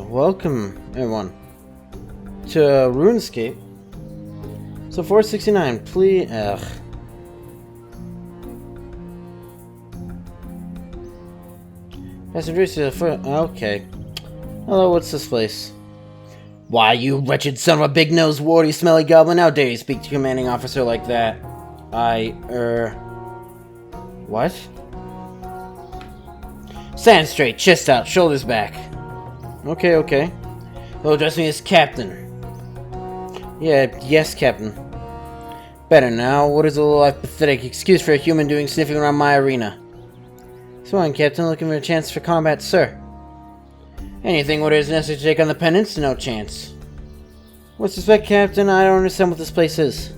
welcome everyone to Runescape. So 469, please. Passengers to the front. Okay. Hello, what's this place? Why, you wretched son of a big-nosed, warty, smelly goblin! How dare you speak to commanding officer like that? What? Stand straight, chest out, shoulders back. Okay. Well, address me as Captain. Yes, Captain. Better now. What is a little pathetic excuse for a human doing sniffing around my arena? So on, Captain, looking for a chance for combat, sir. Anything what is necessary to take on the penance? No chance. With respect, Captain, I don't understand what this place is.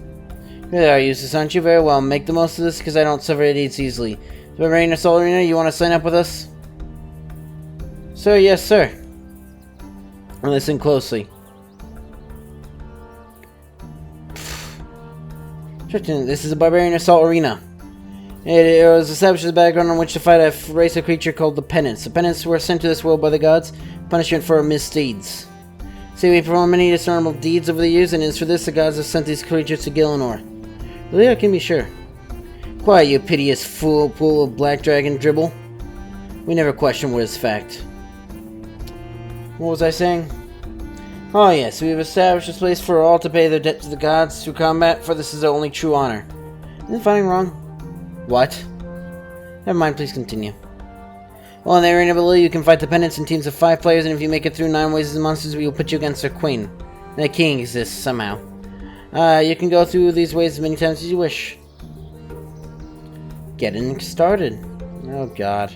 Really are useless, aren't you? Very well, make the most of this, because I don't suffer idiots easily. Zyphreium Assault Arena, you want to sign up with us? Sir, yes, sir. Listen closely. This is a barbarian assault arena. It was established as a background on which to fight a race of creature called the Penance. The Penance were sent to this world by the gods, punishment for misdeeds. See, we perform many dishonorable deeds over the years, and it is for this the gods have sent these creatures to Gillinor. Really, I can be sure. Quiet, you piteous fool, pool of black dragon dribble. We never question what is fact. What was I saying? Oh yes, we have established this place for all to pay their debt to the gods through combat, for this is their only true honor. Isn't fighting wrong? What? Never mind, please continue. Well, in the arena below, you can fight the Penance in teams of 5 players, and if you make it through 9 waves of monsters, we will put you against their queen. The king exists, somehow. You can go through these waves as many times as you wish. Getting started. Oh god.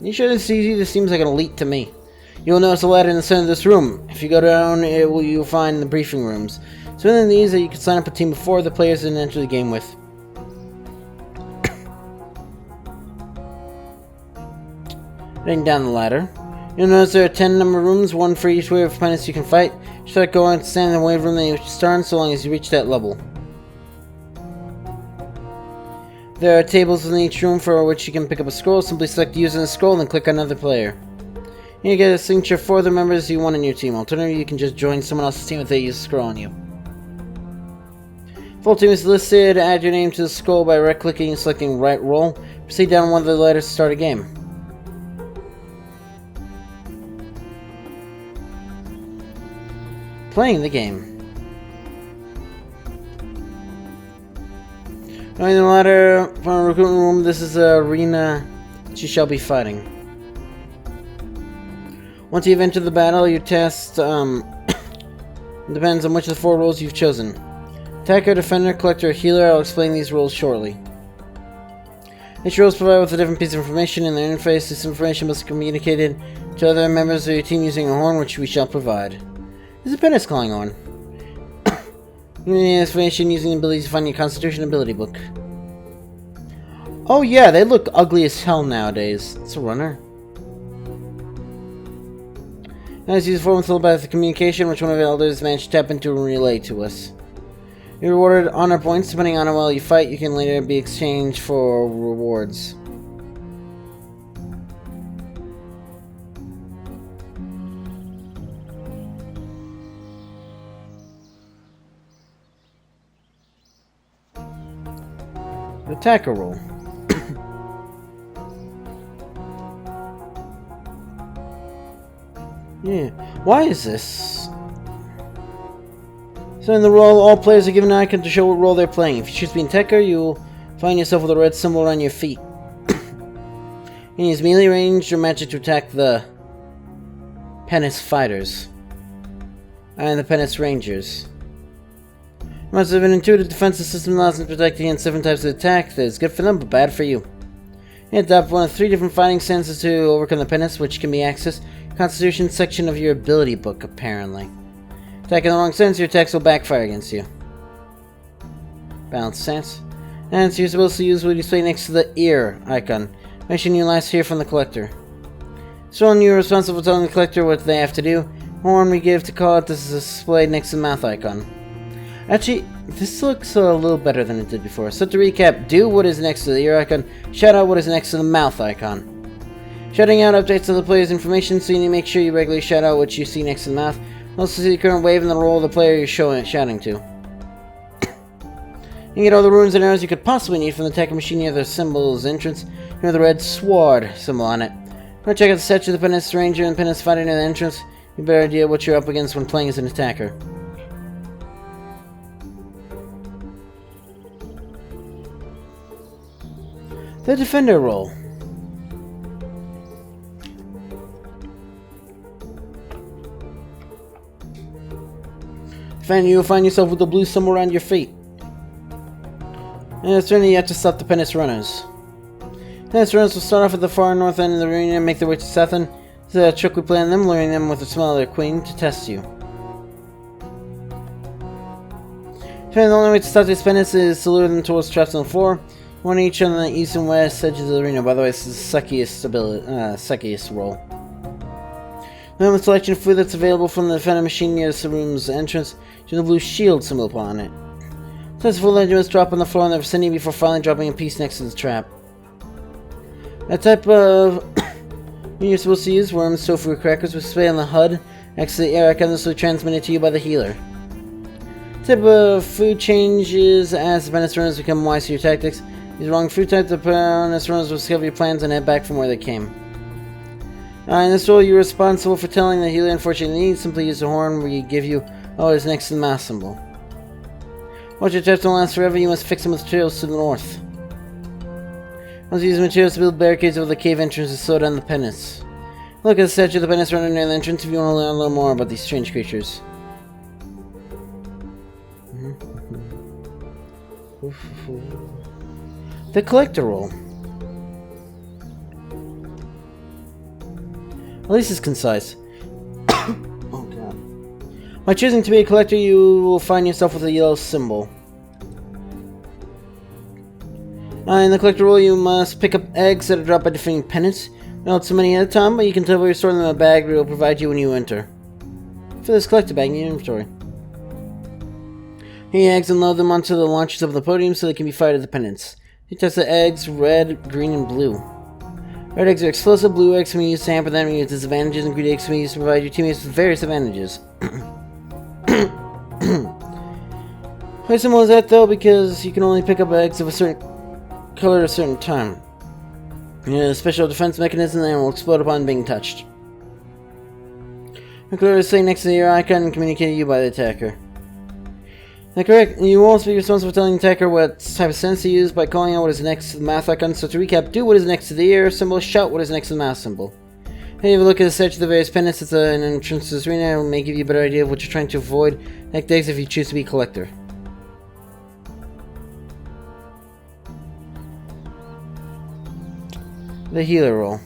You sure this is easy? This seems like an elite to me. You'll notice a ladder in the center of this room. If you go down, you'll find the briefing rooms. So within these, you can sign up a team of 4 of the players and enter the game with. Heading down the ladder, you'll notice there are 10 number of rooms, 1 for each wave of penance you can fight. You start going to stand in the wave room that you start so long as you reach that level. There are tables in each room for which you can pick up a scroll. Simply select using the scroll and then click on another player. You get a signature for the members you want in your team. Alternatively, you can just join someone else's team if they use a scroll on you. Full team is listed. Add your name to the scroll by right-clicking and selecting right roll. Proceed down one of the letters to start a game. Playing the game. Going the ladder from a recruitment room. This is the arena that you shall be fighting. Once you've entered the battle, your test depends on which of the 4 roles you've chosen. Attacker, Defender, Collector, or Healer. I'll explain these roles shortly. Each role is provided with a different piece of information in their interface. This information must be communicated to other members of your team using a horn, which we shall provide. There's a penance calling on. You need information using the ability to find your Constitution ability book. Oh yeah, they look ugly as hell nowadays. It's a runner. Now let's use the form telepathic communication, which one of the elders managed to tap into and relay to us. You're rewarded honor points. Depending on how well you fight, you can later be exchanged for rewards. Attacker roll. Yeah. Why is this? So in the role, all players are given an icon to show what role they're playing. If you choose to be an attacker, you'll find yourself with a red symbol around your feet. You can use melee range or magic to attack the Penance Fighters and the Penance Rangers. Must have an intuitive defensive system that allows them to protect against different types of attack. That is good for them, but bad for you. You adopt one of 3 different fighting stances to overcome the penance, which can be accessed in the Constitution section of your ability book, apparently. Attacking the wrong stance, your attacks will backfire against you. Balance stance. And so you're supposed to use what you say next to the ear icon. Mention you last hear from the collector. So when you're responsible for telling the collector what they have to do, horn we give to call it. This is displayed next to the mouth icon. Actually, this looks a little better than it did before. So to recap, do what is next to the ear icon, shout out what is next to the mouth icon. Shouting out updates to the player's information, so you need to make sure you regularly shout out what you see next to the mouth. Also see the current wave and the role of the player you're shouting to. You get all the runes and arrows you could possibly need from the attacker machine near the symbol's entrance, near the red sword symbol on it. Now check out the statue of the Penance Ranger and Penance Fighter near the entrance. You have a better idea what you're up against when playing as an attacker. The Defender role. You'll find yourself with the blue symbol around your feet. And it's turn you have to stop the Penance Runners. Penance Runners will start off at the far north end of the arena and make their way to the south end. This is a trick we play on them, luring them with the smell of their queen to test you. The only way to stop these Penance is to lure them towards traps on the floor, one each on the east and west edges of the arena. By the way, this is the suckiest role. The selection of food that's available from the Defender machine near the room's entrance, to the blue shield symbol upon it. Since full legends drop on the floor in the vicinity before finally dropping a piece next to the trap. That type of you're supposed to use worms, tofu, or crackers will display on the HUD next to the air icon. This will be transmitted to you by the healer. Type of food changes as the Penance Runners become wise to your tactics. Use wrong food type, the Penance Runners will discover your plans and head back from where they came. In this role, you're responsible for telling the healer unfortunately needs. Simply use the horn where you give you what is next to the mass symbol. Once your attacks don't last forever, you must fix them with materials to the north. Once you use materials to build barricades over the cave entrance to slow down the Penance. Look at the statue of the Penance Runner near the entrance if you want to learn a little more about these strange creatures. The Collector role. At least it's concise. Oh god. By choosing to be a collector, you will find yourself with a yellow symbol. In the collector role, you must pick up eggs that are dropped by defeating penance. Not so many at a time, but you can tell where you're storing them in a bag that will provide you when you enter. Fill this collector bag in your inventory. Hang eggs and load them onto the launchers of the podium so they can be fired at the penance. You test the eggs red, green, and blue. Red eggs are explosive, blue eggs can be used to hamper them and use disadvantages, and green eggs can be used to provide your teammates with various advantages. Why simple is that though? Because you can only pick up eggs of a certain color at a certain time. You have a special defense mechanism that will explode upon being touched. The color is sitting next to your icon and communicated to you by the attacker. That's correct. You will also be responsible for telling the attacker what type of sense to use by calling out what is next to the math icon. So to recap, do what is next to the air symbol, shout what is next to the math symbol. Hey, have a look at the search of the various penance. It's an entrance to this arena. It may give you a better idea of what you're trying to avoid. Next days if you choose to be a collector. The healer role.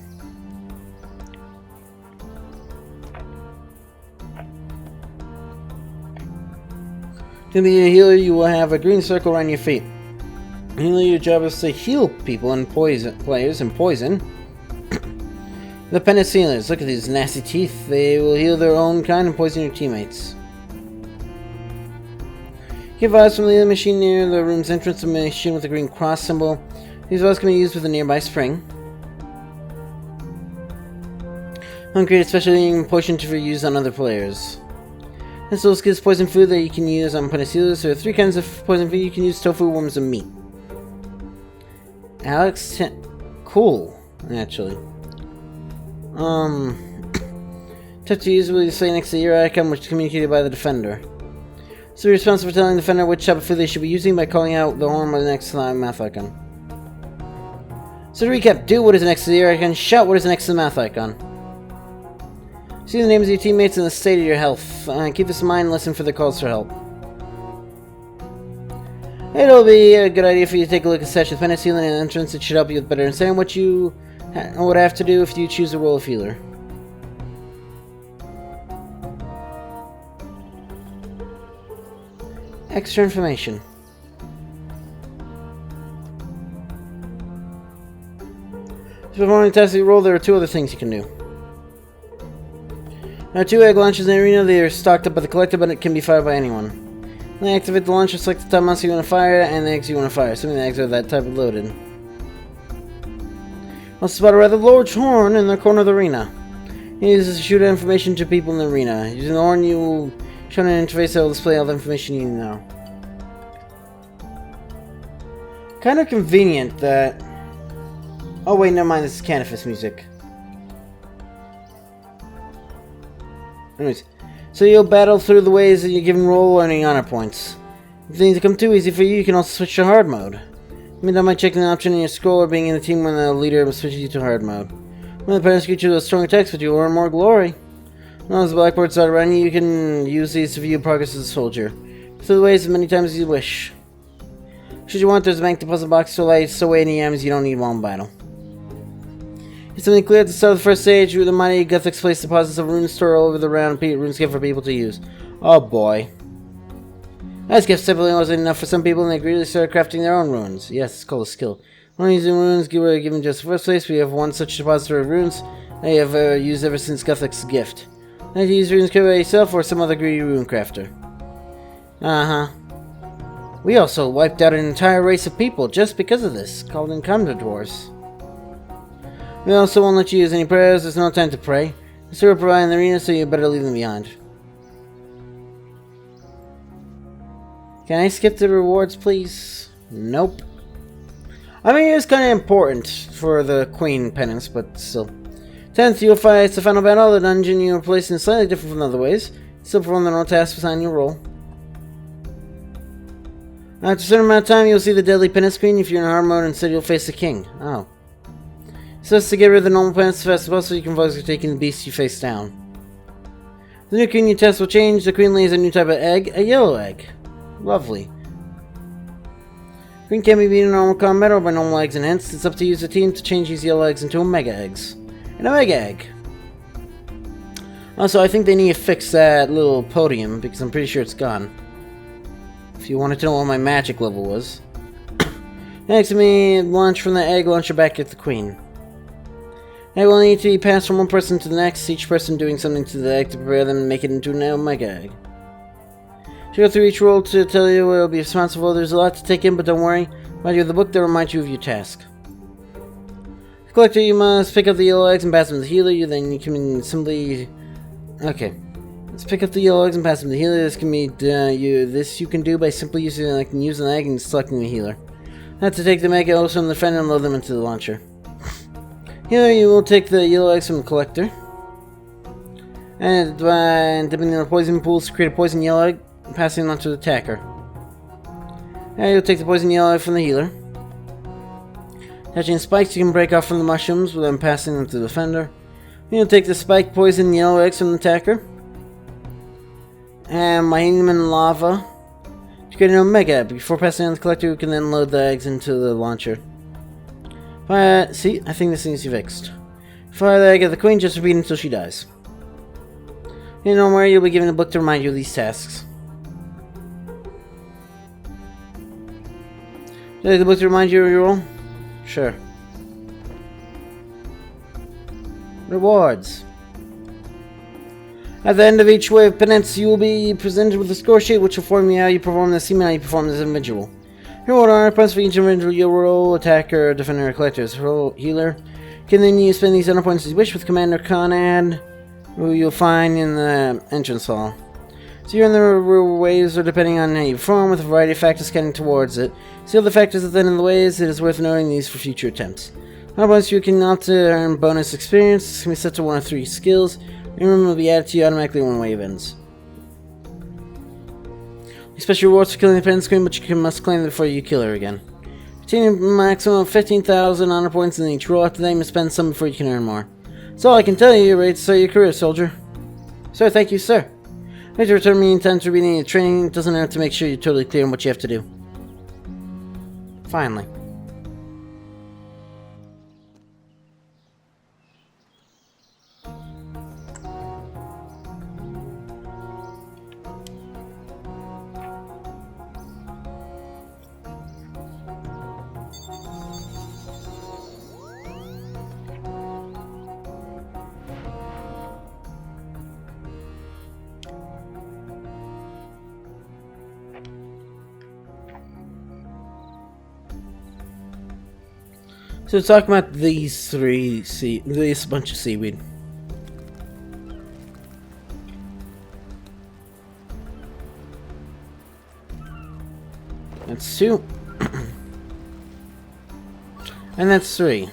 To be a healer, you will have a green circle around your feet. Healer, your job is to heal people and poison players and poison. The penance healers, look at these nasty teeth. They will heal their own kind and poison your teammates. Get vials from the machine near the room's entrance, a machine with a green cross symbol. These vials can be used with a nearby spring. And create a special healing potion to be used on other players. This also gives poison food that you can use on penance healers. There are 3 kinds of poison food you can use: tofu, worms, and meat. Alex, cool, actually. Touch to use will display next to your icon, which is communicated by the defender. So you're responsible for telling the defender which type of food they should be using by calling out the horn next to the math icon. So to recap, do what is next to the icon, shout what is next to the math icon. See the names of your teammates and the state of your health. Keep this in mind and listen for the calls for help. It'll be a good idea for you to take a look at such as penance healing and entrance. It should help you with better understanding what you would have to do if you choose the role of healer. Extra information. To perform a tastic role, there are 2 other things you can do. There are 2 egg launchers in the arena. They are stocked up by the collector, but it can be fired by anyone. When they activate the launcher, select the type of monster you want to fire and the eggs you want to fire. Some of the eggs are that type of loaded. Must spot a rather large horn in the corner of the arena. He uses to shoot information to people in the arena. Using the horn, you will show an interface that will display all the information you know. Kind of convenient that... Oh wait, never mind, this is Canifus music. Anyways, so you'll battle through the ways that you're given role earning honor points. If things become too easy for you, you can also switch to hard mode. I mean, that might check an option in your scroll or being in the team when the leader switches you to hard mode. When the parents get you a stronger text, but you will earn more glory. Now, as the blackboards start around you, you can use these to view progress as a soldier. Through the ways as many times as you wish. Should you want, there's a bank deposit box to allow you to stow away any items you don't need while in battle. It's something clear at the start of the first stage, the mighty Gothics place deposits of rune store all over the round Runescape for people to use. Oh boy. As gift simply wasn't enough for some people, and they greedily started crafting their own runes. Yes, it's called a skill. When using runes were given just the first place, we have one such depository of runes that you have used ever since Gothic's gift. Now you use runes created by yourself or some other greedy rune crafter. We also wiped out an entire race of people just because of this, called Encounter Dwarves. We also won't let you use any prayers, there's no time to pray. The sewer providing the arena, so you better leave them behind. Can I skip the rewards, please? Nope. I mean, it's kind of important for the Queen penance, but still. 10th, you'll fight the final battle. The dungeon you are placed in is slightly different from other ways. Still perform the normal tasks assigned your role. After a certain amount of time, you'll see the deadly penance screen. If you're in hard mode, instead you'll face the king. Oh. So it's to get rid of the normal penance as fast as possible, you can focus on taking the beast you face down. The new queen you test will change. The queen lays a new type of egg, a yellow egg. Lovely. Queen can be beaten in normal combat or by normal eggs, and hence it's up to you as a team to change these yellow eggs into omega eggs. An omega egg. Also, I think they need to fix that little podium because I'm pretty sure it's gone. If you wanted to know what my magic level was. Next to me, launch from the egg launcher back at the queen. Egg will need to be passed from one person to the next, each person doing something to the egg to prepare them and make it into an omega egg. She'll go through each role to tell you what will be responsible. There's a lot to take in, but don't worry. Mind you, the book that reminds you of your task. The collector, you must pick up the yellow eggs and pass them to the healer. You can simply... Okay. Let's pick up the yellow eggs and pass them to the healer. This can be you can do by simply using an egg and selecting the healer. Now to take the mega also from the friend and load them into the launcher. Healer, you will take the yellow eggs from the collector. And dipping in the poison pools to create a poison yellow egg, passing it on to the attacker. Now you'll take the poison yellow egg from the healer. Attaching spikes, you can break off from the mushrooms with them passing them to the defender. You'll take the spike poison yellow eggs from the attacker. And Mahanium and lava to create an omega egg. Before passing on the collector, you can then load the eggs into the launcher. See, I think this needs to be fixed. Fire the egg at the queen, just repeat until she dies. You know where you'll be given a book to remind you of these tasks. Would you like the book to remind you of your role? Sure. Rewards. At the end of each wave of penance, you will be presented with a score sheet which will inform you how you perform this team and how you perform as an individual. Reward honor points for each individual your role, attacker, defender, or collector's role, healer. Can then you spend these honor points as you wish with Commander Conad, who you'll find in the entrance hall. So you're in the waves or depending on how you perform, with a variety of factors counting towards it. See all the factors at the end of the waves, it is worth noting these for future attempts. Honor points you can opt to earn bonus experience. This can be set to 1 of 3 skills. Remember, will be added to you automatically when wave ends. Special rewards for killing the penance queen, but you must claim them before you kill her again. Retain a maximum of 15,000 honor points in each roll. After that, you must spend some before you can earn more. That's all I can tell you. You're ready to start your career, soldier. Sir, thank you, sir. Make to return me in time to reading your training. It doesn't hurt to make sure you're totally clear on what you have to do. Finally. So talking about these this bunch of seaweed. That's 2. And that's 3.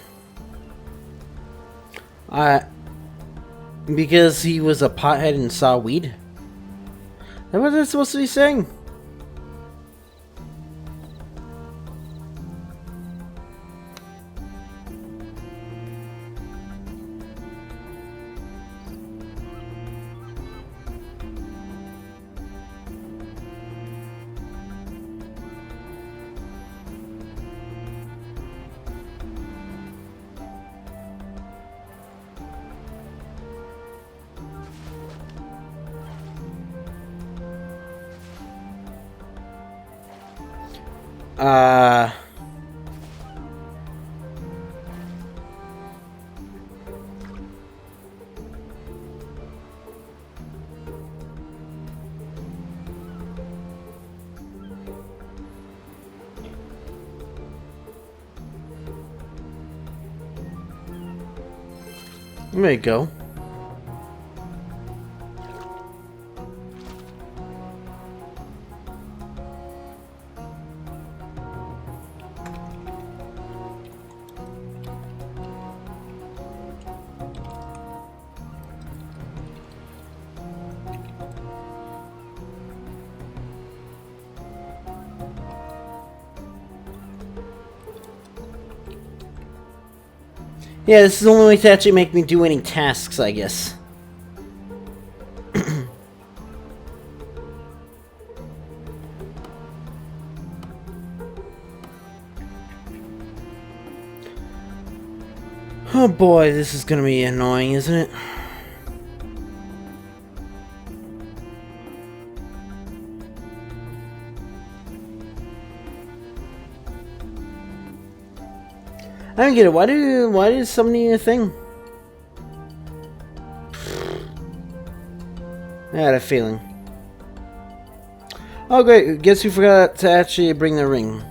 Because he was a pothead and saw weed? Is that what that's supposed to be saying? There you go. Yeah, this is the only way to actually make me do any tasks, I guess. Oh boy, this is gonna be annoying, isn't it? I don't get it. Why does somebody need a thing? I had a feeling. Oh great, guess who forgot to actually bring the ring?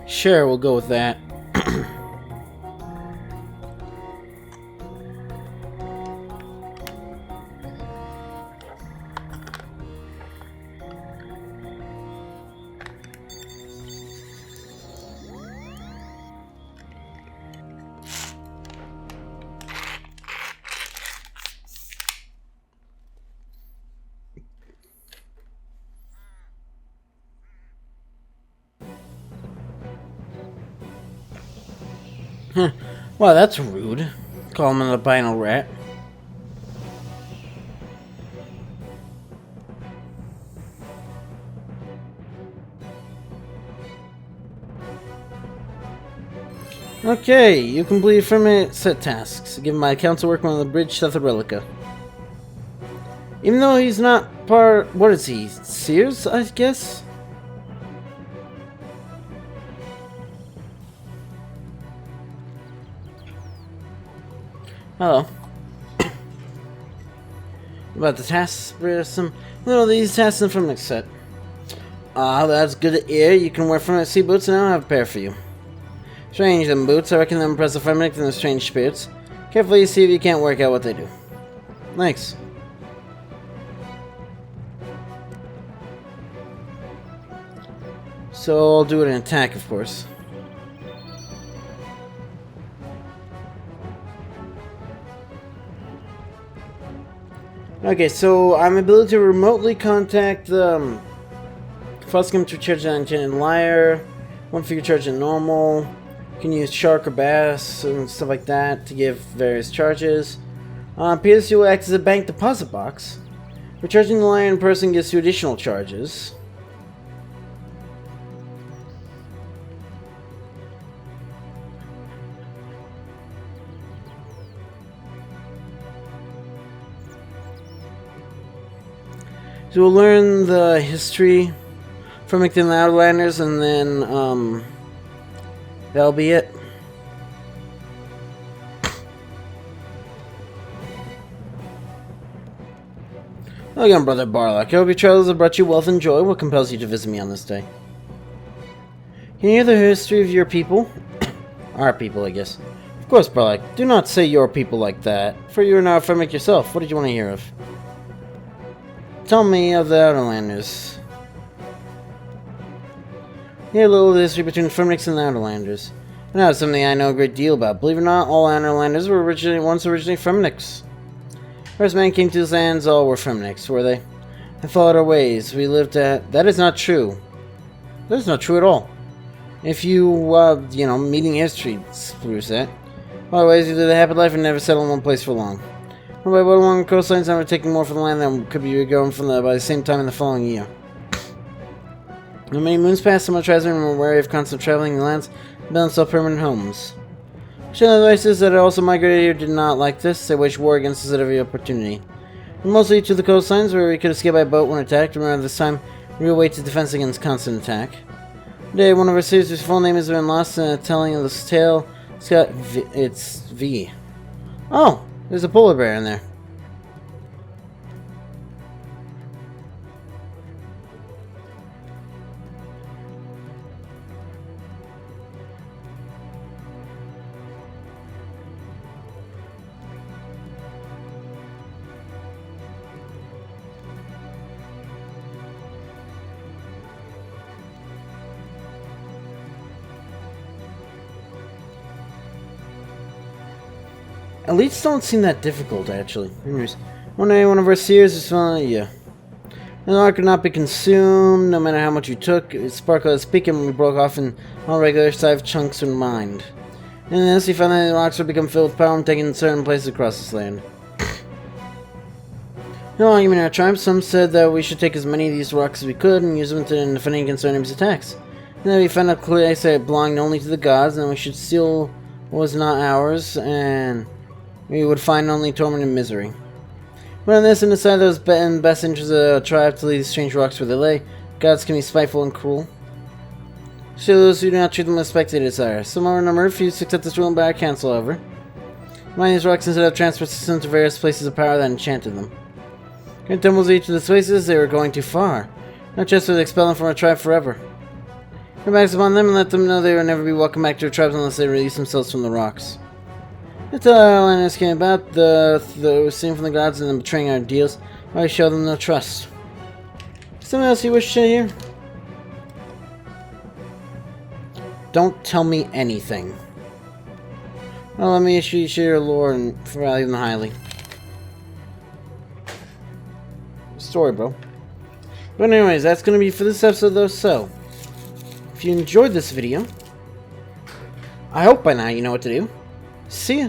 Sure, we'll go with that. Well, that's rude. Call him an albino rat. Okay, you completed 4-minute set tasks. Give my account to work on the bridge to the Relica. Even though he's not part... What is he? Sears, I guess? Hello. About the tasks, no, these tasks are from next set. That's good to hear. You can wear from sea boots and I'll have a pair for you. Strange, them boots. I reckon them impressive for minutes and the strange spirits. Carefully see if you can't work out what they do. Thanks. So I'll do it in attack, of course. Okay, so I'm able to remotely contact Foscom to charge an enchanted lyre, one figure charge in normal, You can use shark or bass and stuff like that to give various charges. PS will act as a bank deposit box. Recharging the lion in person gives you additional charges. So we'll learn the history from the Outlanders, and then that'll be it. Well, young brother Barlock, I hope your travels have brought you wealth and joy. What compels you to visit me on this day? Can you hear the history of your people? Our people, I guess. Of course, Barlock. Do not say your people like that, for you are not a Fremnick yourself. What did you want to hear of? Tell me of the Outlanders. Hear a little history between Fremnicks and the Outlanders. Now, it's something I know a great deal about. Believe it or not, all Outlanders were once originally Fremnicks. First man came to this lands, all were Fremnicks, were they? And followed our ways. We lived at... That is not true. That is not true at all. If you, meeting history proves that. Otherwise, you lived a happy life and never settled in one place for long. By what along the coastlines, now we're taking more from the land than could be going from by the same time in the following year. When many moons passed, so much traveling and were wary of constant traveling in the lands, built self permanent homes. Shadow devices that also migrated here did not like this. They waged war against us at every opportunity. And mostly to the coastlines, where we could escape by boat when attacked. Remember, this time, real weight to defense against constant attack. Today, one of our cities whose full name has been lost in a telling of this tale. It's V. Oh! There's a polar bear in there. Elites don't seem that difficult, actually. Anyways, one day one of our seers is found. Yeah. The art could not be consumed, no matter how much you took. It sparkled as speaking when we broke off in all regular sized chunks of mind. And this, we found that the rocks would become filled with power and taken in certain places across this land. No argument in our tribe, some said that we should take as many of these rocks as we could and use them to defend against our enemies' attacks. And then we found a place that belonged only to the gods, and we should steal what was not ours, and we would find only torment and misery. We on this and decided that it was in the best interest of the tribe to leave these strange rocks where they lay. Gods can be spiteful and cruel. Show those who do not treat them with respect they desire. Some of our number refused to accept this rule by our council, however. Mining these rocks instead of transport systems to various places of power that enchanted them. Great temples each of the places, they were going too far. Not just to expel them from our tribe forever. Come back upon them and let them know they will never be welcome back to their tribes unless they release themselves from the rocks. Until our outlanders came about, the sin from the gods and them betraying our deals, I show them no trust. Something else you wish to hear? Don't tell me anything. Well, let me share your lore and value them highly. Story, bro. But anyways, that's gonna be for this episode, though. So, if you enjoyed this video, I hope by now you know what to do. See ya.